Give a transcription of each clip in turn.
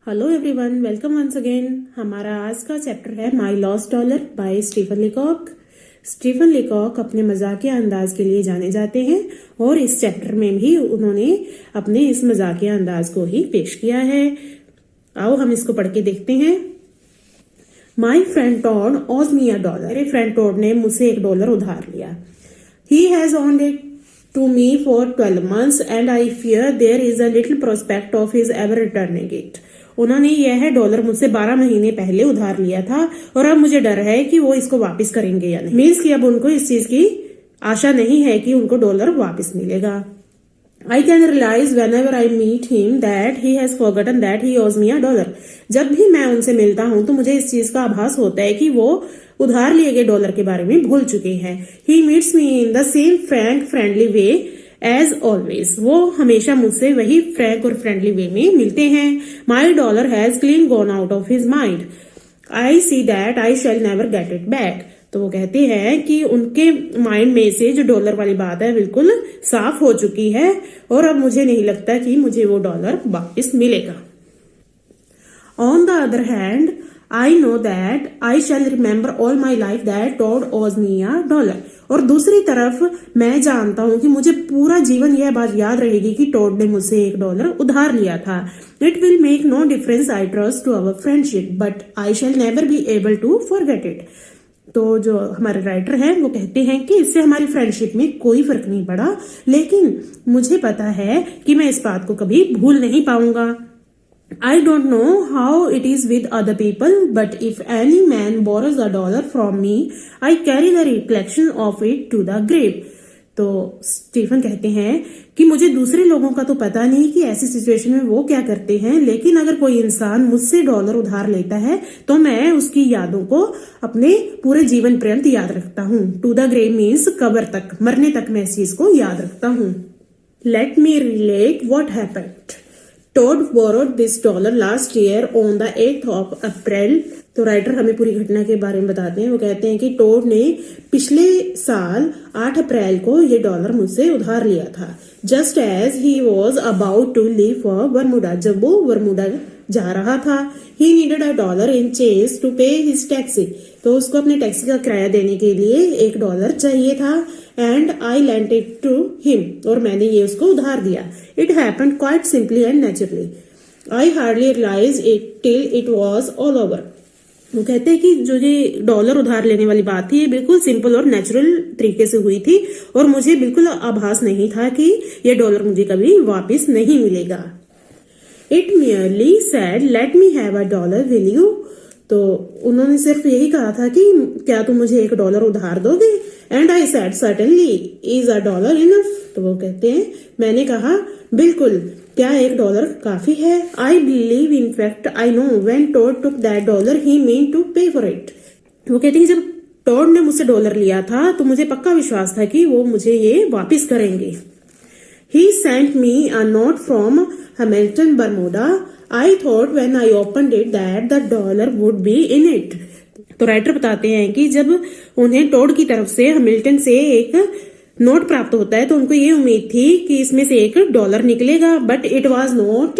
Hello everyone, welcome once again. हमारा आज का चैप्टर है my lost dollar by Stephen Leacock. Stephen Leacock अपने मजाकिया अंदाज के लिए जाने जाते हैं और इस चैप्टर में भी उन्होंने अपने इस मजाकिया अंदाज को ही पेश किया है। आओ हम इसको पढ़ के देखते हैं। My friend Todd owes me a dollar. मेरे फ्रेंड टॉड ने मुझसे $1 उधार लिया। He has owned it to me for 12 months and I fear there is a little prospect of his ever returning it. उन्होंने यह $1 मुझसे 12 महीने पहले उधार लिया था और अब मुझे डर है कि वो इसको वापस करेंगे या नहीं। मीन्स कि अब उनको इस चीज की आशा नहीं है कि उनको $1 वापस मिलेगा। I can realize whenever I meet him that he has forgotten that he owes me a $1. जब भी मैं उनसे मिलता हूं तो मुझे इस चीज का आभास होता है कि वो उधार लिए गए $1 के बारे में भूल चुके हैं। He meets me in the same frank, friendly way as always. वो हमेशा मुझसे वही फ्रैंक और फ्रेंडली वे में मिलते हैं। My dollar has clean gone out of his mind. I see that I shall never get it back. तो वो कहते हैं कि उनके माइंड में से जो $1 वाली बात है बिल्कुल साफ हो चुकी है और अब मुझे नहीं लगता कि मुझे वो $1 वापस मिलेगा। On the other hand, I know that I shall remember all my life that Todd owes me a $1. और दूसरी तरफ मैं जानता हूं कि मुझे पूरा जीवन यह बात याद रहेगी कि टॉड ने मुझसे $1 उधार लिया था। It will make no difference, I trust, to our friendship, but I shall never be able to forget it. तो जो हमारे राइटर हैं वो कहते हैं कि इससे हमारी फ्रेंडशिप में कोई फर्क नहीं पड़ा, लेकिन मुझे पता है कि मैं इस बात को कभी भूल नहीं पाऊंगा। I don't know how it is with other people, but if any man borrows $1 from me, I carry the recollection of it to the grave. तो स्टीफन कहते हैं कि मुझे दूसरे लोगों का तो पता नहीं कि ऐसी सिचुएशन में वो क्या करते हैं, लेकिन अगर कोई इंसान मुझसे $1 उधार लेता है तो मैं उसकी यादों को अपने पूरे जीवन पर्यंत याद रखता हूँ। टू द ग्रेव मीन्स कब्र तक, मरने तक मैं इस चीज को याद रखता हूँ। Let me relate what happened. Todd borrowed this $1 last year on the 8th of April. तो राइटर हमें पूरी घटना के बारे में बताते हैं। वो कहते हैं कि टोड ने पिछले साल 8 अप्रैल को ये $1 मुझसे उधार लिया था। Just as he was about to leave for Bermuda, जब वो बरमुडा जा रहा था। He needed a $1 in change to pay his taxi. तो उसको अपने टैक्सी का किराया देने के लिए $1 चाहिए था। And I lent it to him. और मैंने ये उसको उधार दिया। It happened quite simply and naturally. I hardly realized it till it was all over. वो कहते हैं कि जो ये $1 उधार लेने वाली बात थी ये बिल्कुल सिंपल और नेचुरल तरीके से हुई थी और मुझे बिल्कुल आभास नहीं था कि ये $1 मुझे कभी वापस नहीं मिलेगा। It merely said, "Let me have a $1, will you?" तो उन्होंने सिर्फ यही कहा था कि क्या तुम मुझे $1 उधार दोगे? And I said certainly, is $1 enough? तो वो कहते हैं मैंने कहा बिल्कुल, क्या $1 काफी है? I believe in fact I know when Todd took that $1 he mean to pay for it. वो कहते हैं जब टॉड ने मुझसे $1 लिया था तो मुझे पक्का विश्वास था कि वो मुझे ये वापस करेंगे। He sent me a note from Hamilton Bermuda. I thought when I opened it that the $1 would be in it. तो राइटर बताते हैं कि जब उन्हें टॉड की तरफ से हैमिल्टन से एक नोट प्राप्त होता है तो उनको ये उम्मीद थी कि इसमें से $1 निकलेगा, but it was not.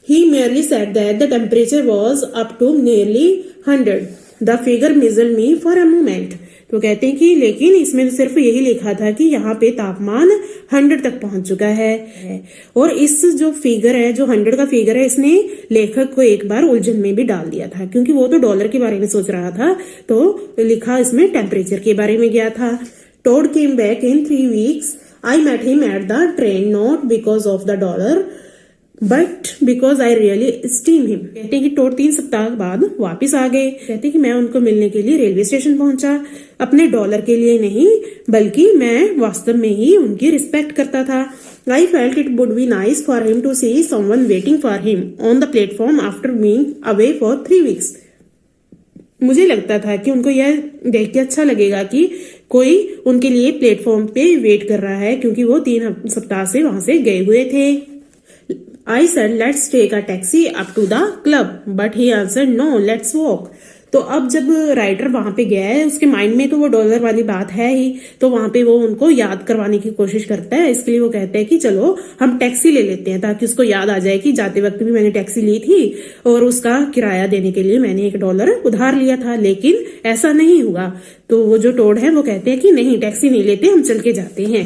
He merely said that the temperature was up to nearly 100. The figure misled me for a moment. तो कहते हैं कि लेकिन इसमें सिर्फ यही लिखा था कि यहाँ पे तापमान 100 तक पहुंच चुका है और इस जो फिगर है, जो 100 का फिगर है, इसने लेखक को एक बार उलझन में भी डाल दिया था क्योंकि वो तो $1 के बारे में सोच रहा था तो लिखा इसमें टेम्परेचर के बारे में गया था। Todd came back in 3 weeks. I met him at the train not because of the $1 but because I really esteem him. कहते हैं कि टॉड 3 सप्ताह बाद वापिस आ गए। कहते हैं कि मैं उनको मिलने के लिए रेलवे स्टेशन पहुंचा, अपने $1 के लिए नहीं बल्कि मैं वास्तव में ही उनकी रिस्पेक्ट करता था। I felt it would be nice for him to see someone waiting for him on the platform after being away for 3 weeks. मुझे लगता था कि उनको यह देख के अच्छा लगेगा कि कोई उनके लिए प्लेटफॉर्म पे वेट कर रहा है क्योंकि वो 3 सप्ताह से वहां से गए हुए थे। I said, let's take a taxi up to the club, but he answered, no, let's walk. तो अब जब राइटर वहां पे गया है, उसके माइंड में तो वो डॉलर वाली बात है ही, तो वहां पे वो उनको याद करवाने की कोशिश करता है। इसके लिए वो कहते हैं कि चलो हम टैक्सी ले लेते हैं, ताकि उसको याद आ जाए कि जाते वक्त भी मैंने टैक्सी ली थी और उसका किराया देने के लिए मैंने $1 उधार लिया था। लेकिन ऐसा नहीं हुआ। तो वो जो टोड है वो कहते हैं कि नहीं, टैक्सी नहीं लेते, हम चल के जाते हैं।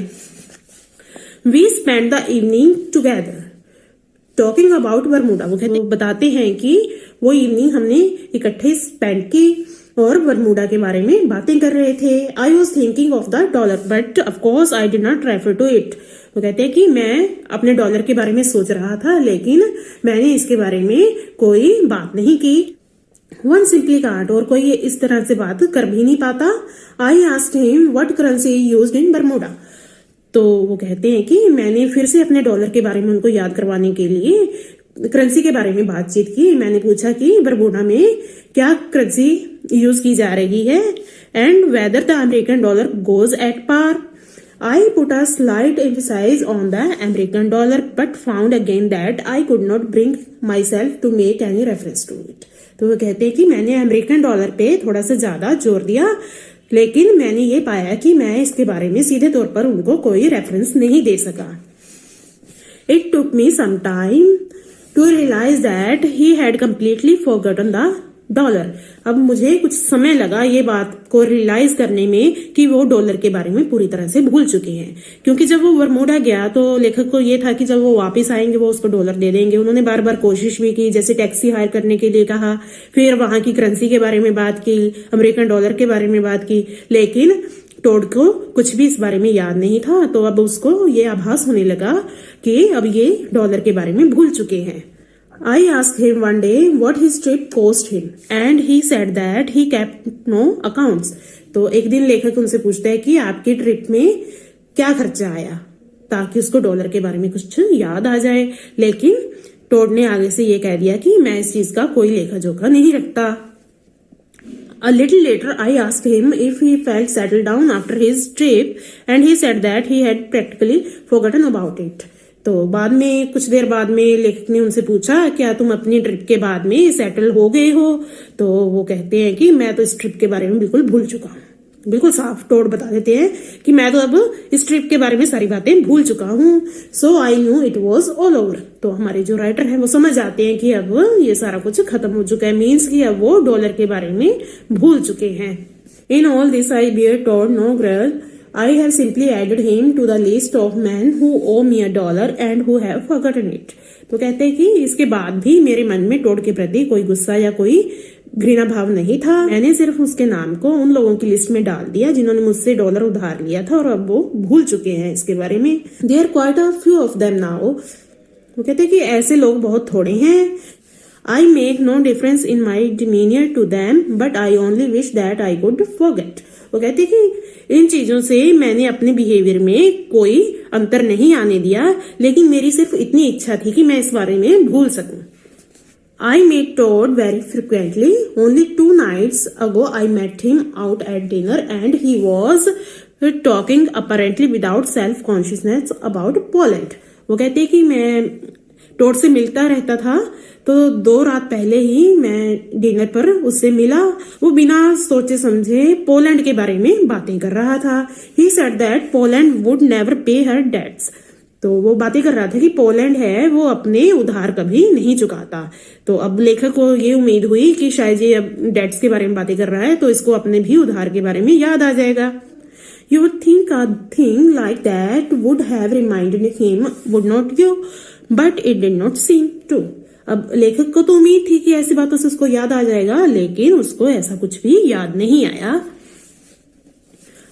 We spend the evening together talking about Bermuda. वो बताते हैं कि वो इवनिंग हमने इकट्ठे स्पेंड की और बरमूडा के बारे में बातें कर रहे थे। I was thinking of the dollar but of course I did not refer to it. वो कहते हैं कि मैं अपने डॉलर के बारे में सोच रहा था, लेकिन मैंने इसके बारे में कोई बात नहीं की। वन सिंपली कांट, और कोई इस तरह से बात कर भी नहीं पाता। I asked him what currency used in Bermuda. तो वो कहते हैं कि मैंने फिर से अपने डॉलर के बारे में उनको याद करवाने के लिए करेंसी के बारे में बातचीत की। मैंने पूछा कि बरमूडा में क्या करेंसी यूज की जा रही है and whether the American dollar goes at par. I put a slight emphasize on the American dollar but found again that I could not bring myself to make any reference to it. तो वो कहते हैं कि मैंने American dollar पे थोड़ा सा ज्यादा जोर दिया, लेकिन मैंने ये पाया कि मैं इसके बारे में सीधे तौर पर उनको कोई रेफरेंस नहीं दे सका। It took me some time to realise that he had completely forgotten the dollar. अब मुझे कुछ समय लगा ये बात को रियलाइज करने में कि वो डॉलर के बारे में पूरी तरह से भूल चुके हैं, क्योंकि जब वो बरमूडा गया तो लेखक को ये था कि जब वो वापस आएंगे वो उसको डॉलर दे देंगे। उन्होंने बार बार कोशिश भी की, जैसे टैक्सी हायर करने के लिए कहा, फिर वहां की करेंसी के बारे में बात की, अमेरिकन डॉलर के बारे में बात की, लेकिन टोड को कुछ भी इस बारे में याद नहीं था। तो अब उसको ये आभास होने लगा कि अब ये डॉलर के बारे में भूल चुके हैं। I asked him one day what his trip cost him and he said that he kept no accounts. तो एक दिन लेखक उनसे पूछता है कि आपकी ट्रिप में क्या खर्चा आया, ताकि उसको डॉलर के बारे में कुछ याद आ जाए। लेकिन टोड ने आगे से ये कह दिया कि मैं इस चीज का कोई लेखा जोखा नहीं रखता। A little later, I asked him if he felt settled down after his trip and he said that he had practically forgotten about it. तो बाद में कुछ देर बाद में लेखक ने उनसे पूछा क्या तुम अपनी ट्रिप के बाद में सेटल हो गए हो। तो वो कहते हैं कि मैं तो इस ट्रिप के बारे में बिल्कुल भूल चुका हूँ। बिल्कुल साफ तौर बता देते हैं कि मैं तो अब इस ट्रिप के बारे में सारी बातें भूल चुका हूँ। So I knew it was all over. तो हमारे जो राइटर हैं वो समझ जाते हैं कि अब ये सारा कुछ खत्म हो चुका है, मीन्स कि अब वो डॉलर के बारे में भूल चुके हैं। In all this I bear Todd no grudge. I have simply added him to the list of men who owe me $1 and who have forgotten it. तो कहते हैं कि इसके बाद भी मेरे मन में टोड के प्रति कोई गुस्सा या कोई घृणा भाव नहीं था। मैंने सिर्फ उसके नाम को उन लोगों की लिस्ट में डाल दिया जिन्होंने मुझसे डॉलर उधार लिया था और अब वो भूल चुके हैं इसके बारे में। There are quite a few of them now. वो कहते हैं कि ऐसे लोग बहुत थोड़े हैं। I make no difference in my demeanor to them, but I only wish that I could forget. वो कहते हैं कि इन चीजों से मैंने अपने बिहेवियर में कोई अंतर नहीं आने दिया, लेकिन मेरी सिर्फ इतनी इच्छा थी कि मैं इस बारे में भूल सकूं। I meet Todd very frequently. Only 2 nights ago I met him out at dinner and he was talking apparently without self-consciousness about Poland. वो कहते हैं कि मैं टोड से मिलता रहता था, तो 2 रात पहले ही मैं डिनर पर उससे मिला। वो बिना सोचे समझे पोलैंड के बारे में बातें कर रहा था। He said that Poland would never पे हर डेट्स। तो वो बातें कर रहा था कि पोलैंड है वो अपने उधार कभी नहीं चुकाता। तो अब लेखक को ये उम्मीद हुई कि शायद ये अब डेट्स के बारे में बातें कर रहा है तो इसको अपने भी उधार के बारे में याद आ जाएगा। You would think a thing like that would have reminded him, would not you? But it did not seem to. अब लेखक को तो उम्मीद थी कि ऐसी बातों से उसको याद आ जाएगा, लेकिन उसको ऐसा कुछ भी याद नहीं आया।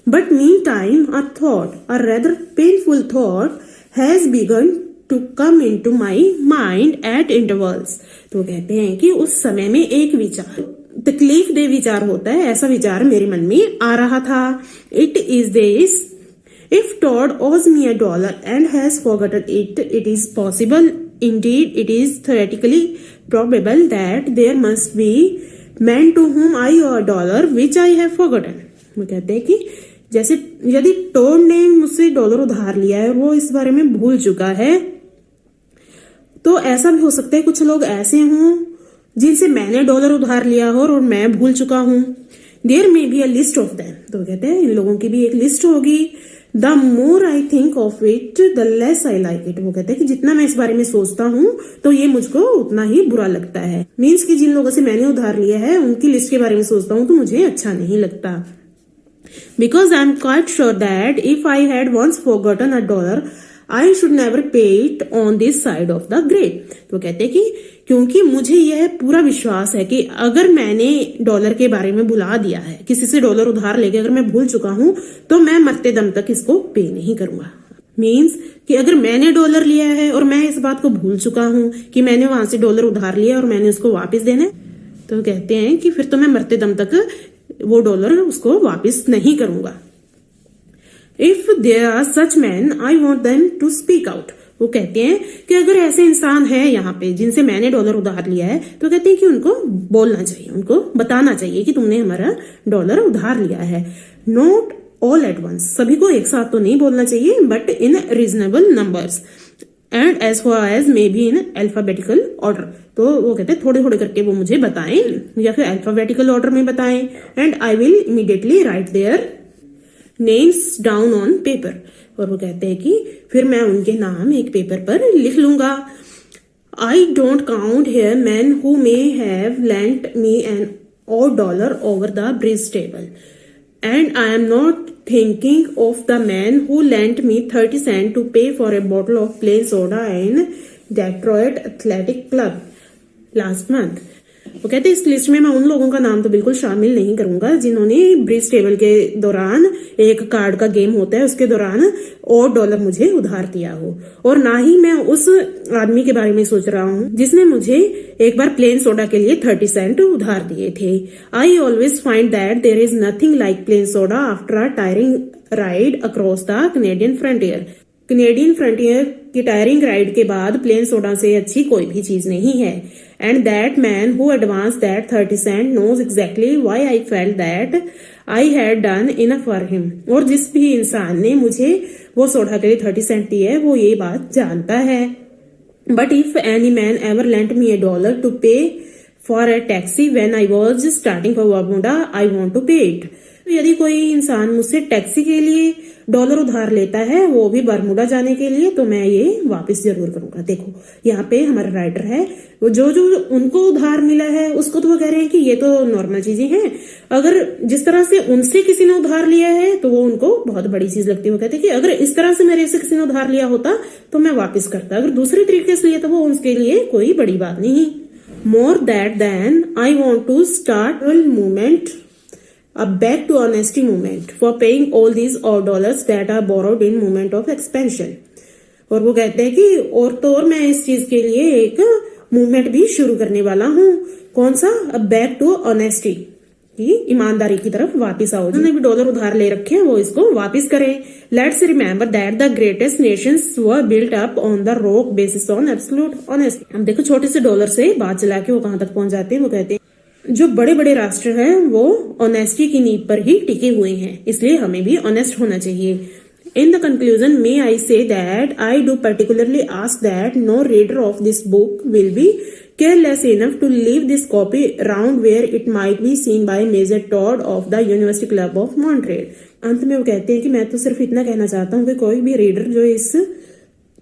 But meantime, a thought, a rather painful thought, has begun to come into my mind at intervals. तो कहते हैं कि उस समय में एक विचार, तकलीफ दे विचार होता है, ऐसा विचार मेरे मन में आ रहा था। It is this. If Todd owes me $1 and has forgotten it, it is possible, indeed it is theoretically probable that there must be men to whom I owe $1 which I have forgotten. वो कहते हैं कि जैसे यदि toad ने मुझसे dollar उधार लिया है और वो इस बारे में भूल चुका है, तो ऐसा भी हो सकता है कुछ लोग ऐसे हों जिनसे मैंने डॉलर उधार लिया हो और मैं भूल चुका हूं। There may be a list of them, तो कहते हैं इन लोगों की भी एक लिस्ट होगी। The more I think of it the less I like it, वो कहते हैं कि जितना मैं इस बारे में सोचता हूं तो ये मुझको उतना ही बुरा लगता है। मीन्स कि जिन लोगों से मैंने उधार लिया है उनकी लिस्ट के बारे में सोचता हूं तो मुझे अच्छा नहीं लगता। Because I'm quite sure that if I had once forgotten a dollar, I should never pay it on this side of the grave. तो कहते हैं कि क्योंकि मुझे यह पूरा विश्वास है कि अगर मैंने डॉलर के बारे में भुला दिया है, किसी से डॉलर उधार लेके अगर मैं भूल चुका हूं तो मैं मरते दम तक इसको पे नहीं करूंगा। मीन्स कि अगर मैंने डॉलर लिया है और मैं इस बात को भूल चुका हूं कि मैंने वहां से डॉलर उधार लिया और मैंने उसको वापस देना है, तो कहते हैं कि फिर तो मैं मरते दम तक वो डॉलर उसको वापस नहीं करूंगा। If there are such men I want them to speak out, वो कहते हैं कि अगर ऐसे इंसान है यहाँ पे जिनसे मैंने डॉलर उधार लिया है तो कहते हैं कि उनको बोलना चाहिए, उनको बताना चाहिए कि तुमने हमारा डॉलर उधार लिया है। नॉट ऑल एट वंस, सभी को एक साथ तो नहीं बोलना चाहिए, but in reasonable numbers and as far as may be in alphabetical order, तो वो कहते हैं थोड़े थोड़े करके वो मुझे बताएं या फिर अल्फाबेटिकल ऑर्डर में बताएं। And I will immediately right their names down on paper, और वो कहते हैं कि फिर मैं उनके नाम एक पेपर पर लिख लूंगा। I don't count here man who may have lent me an or dollar over the bridge table, and I am not thinking of the man who lent me 30 cents to pay for a bottle of plain soda in Detroit Athletic Club last month. वो कहते हैं इस list में मैं उन लोगों का नाम तो बिल्कुल शामिल नहीं करूंगा जिन्होंने ब्रिज टेबल के दौरान, एक कार्ड का गेम होता है उसके दौरान, और डॉलर मुझे उधार दिया हो, और ना ही मैं उस आदमी के बारे में सोच रहा हूँ जिसने मुझे एक बार प्लेन सोडा के लिए 30 सेंट उधार दिए थे। I always find that there is nothing like plain soda after a tiring ride across the Canadian frontier. Canadian frontier की टायरिंग राइड के बाद प्लेन सोडा से अच्छी कोई भी चीज नहीं है। And that man who advance that 30 cent knows exactly why I felt that I had done enough for him, और जिस भी इंसान ने मुझे वो सोडा के लिए 30 सेंट दिए है वो ये बात जानता है। But if any man ever lent me $1 to pay for a taxi when I was starting for Bermuda I want to pay it, तो यदि कोई इंसान मुझसे टैक्सी के लिए डॉलर उधार लेता है, वो भी बर्मुडा जाने के लिए, तो मैं ये वापस जरूर करूंगा। देखो यहाँ पे हमारा राइटर है, वो जो जो उनको उधार मिला है उसको तो वो कह रहे हैं कि ये तो नॉर्मल चीजें हैं, अगर जिस तरह से उनसे किसी ने उधार लिया है तो वो उनको बहुत बड़ी चीज लगती है। वो कहते हैं कि अगर इस तरह से मेरे से किसी ने उधार लिया होता तो मैं वापस करता, अगर दूसरे तरीके से लिया तो वो उनके लिए कोई बड़ी बात नहीं। More that then I want to start movement, a back to honesty movement for paying all these dollars that are borrowed in moment of expansion। और वो कहते हैं कि और तो और मैं इस चीज के लिए एक मूवमेंट भी शुरू करने वाला हूँ। कौन सा? बैक टू ऑनेस्टी, की ईमानदारी की तरफ वापस आओ। जिन्होंने भी डॉलर उधार ले रखे हैं वो इसको वापस करें। Let's remember that the greatest Nations were built up on the rock basis on absolute honesty. हम देखो छोटे से डॉलर से बात चला के वो कहां तक पहुंच जाते हैं। वो कहते हैं जो बड़े बड़े राष्ट्र हैं वो ऑनेस्टी की नींव पर ही टिके हुए हैं, इसलिए हमें भी ऑनेस्ट होना चाहिए। In the conclusion, may I say that I do particularly ask that no reader of this book will be careless enough to leave this copy around where it might be seen by Major Todd of the University Club of Montreal। अंत में वो कहते हैं कि मैं तो सिर्फ इतना कहना चाहता हूँ कि कोई भी रीडर जो इस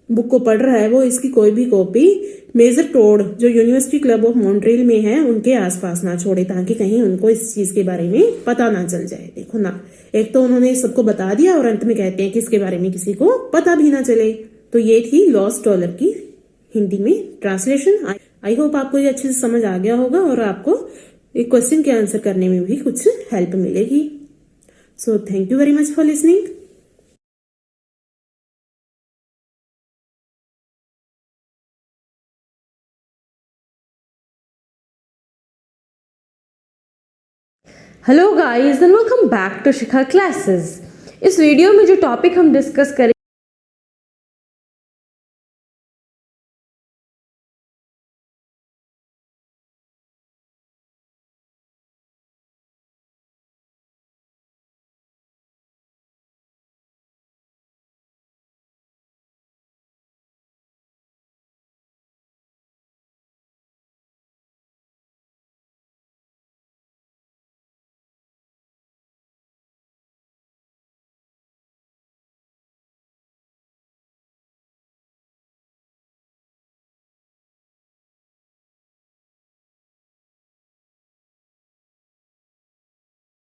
बुक को पढ़ रहा है वो इसकी कोई भी कॉपी मेजर टोड जो यूनिवर्सिटी क्लब ऑफ मॉन्ट्रियल में है उनके आसपास ना छोड़े, ताकि कहीं उनको इस चीज के बारे में पता ना चल जाए। देखो ना, एक तो उन्होंने सबको बता दिया और अंत में कहते हैं कि इसके बारे में किसी को पता भी ना चले। तो ये थी लॉस्ट डॉलर की हिंदी में ट्रांसलेशन। आई होप आपको ये अच्छे से समझ आ गया होगा और आपको एक क्वेश्चन के आंसर करने में भी कुछ हेल्प मिलेगी। So thank you very much for listening. Hello guys and welcome back to Shikha classes. इस वीडियो में जो टॉपिक हम डिस्कस करें